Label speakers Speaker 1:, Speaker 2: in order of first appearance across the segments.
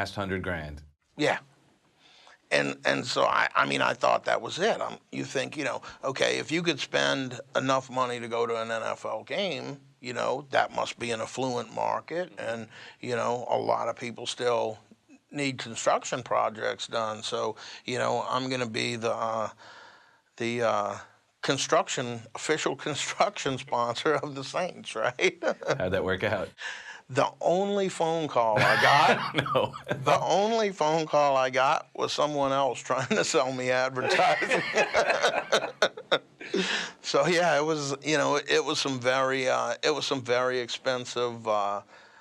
Speaker 1: last 100 grand.
Speaker 2: Yeah. And so, I mean, I thought that was it. You think, okay, if you could spend enough money to go to an NFL game, that must be an affluent market. And, a lot of people still need construction projects done. So, I'm going to be the official construction sponsor of the Saints, right?
Speaker 1: How'd that work out?
Speaker 2: The only phone call I got,
Speaker 1: No.
Speaker 2: the only phone call I got was someone else trying to sell me advertising. So yeah, it was, it was some very expensive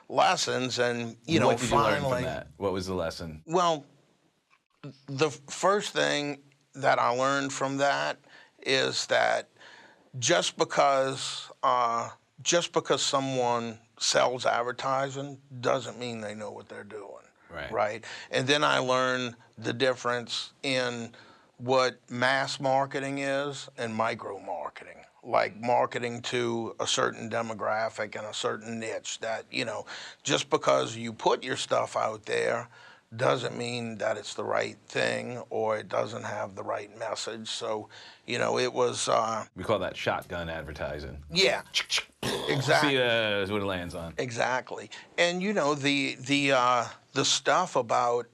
Speaker 2: lessons, and
Speaker 1: what did
Speaker 2: finally,
Speaker 1: you learn from that? What was the lesson?
Speaker 2: Well, the first thing that I learned from that is that just because someone sells advertising doesn't mean they know what they're doing. Right. And then I learned the difference in what mass marketing is and micro marketing, like marketing to a certain demographic and a certain niche. That, just because you put your stuff out there doesn't mean that it's the right thing or it doesn't have the right message. So, it was...
Speaker 1: we call that shotgun advertising.
Speaker 2: Yeah, exactly.
Speaker 1: See what it lands on.
Speaker 2: Exactly. And, the stuff about...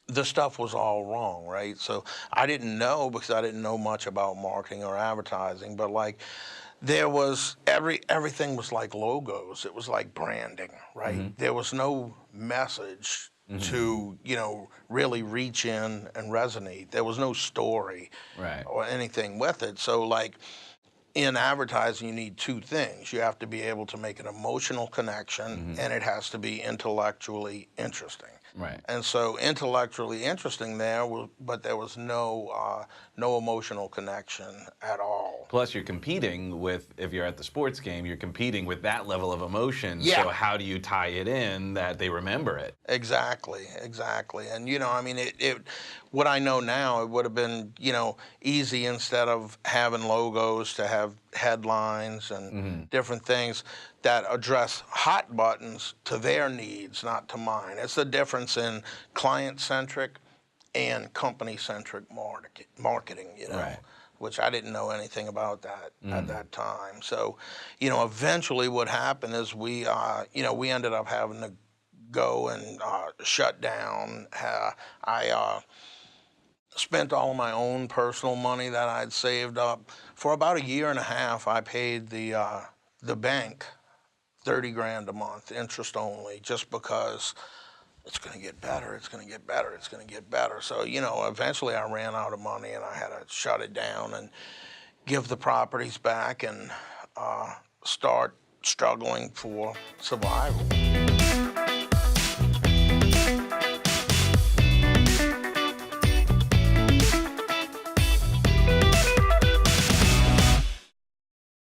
Speaker 2: the stuff was all wrong, right? So I didn't know, because I didn't know much about marketing or advertising, but like there was everything was like logos. It was like branding, right? Mm-hmm. There was no message to, really reach in and resonate. There was no story or anything with it. So like in advertising, you need two things. You have to be able to make an emotional connection, and it has to be intellectually interesting.
Speaker 1: Right.
Speaker 2: And so intellectually interesting but there was no emotional connection at all.
Speaker 1: Plus, you're competing with, if you're at the sports game, you're competing with that level of emotion.
Speaker 2: Yeah.
Speaker 1: So how do you tie it in that they remember it?
Speaker 2: Exactly. And, what I know now, it would have been, easy, instead of having logos, to have headlines and different things that address hot buttons to their needs, not to mine. It's the difference in client-centric and company-centric marketing, which I didn't know anything about that at that time. So, eventually what happened is we ended up having to go and shut down. I spent all of my own personal money that I'd saved up. For about a year and a half, I paid the bank $30,000 a month, interest only, just because it's going to get better, it's going to get better, it's going to get better. So, eventually I ran out of money, and I had to shut it down and give the properties back and start struggling for survival.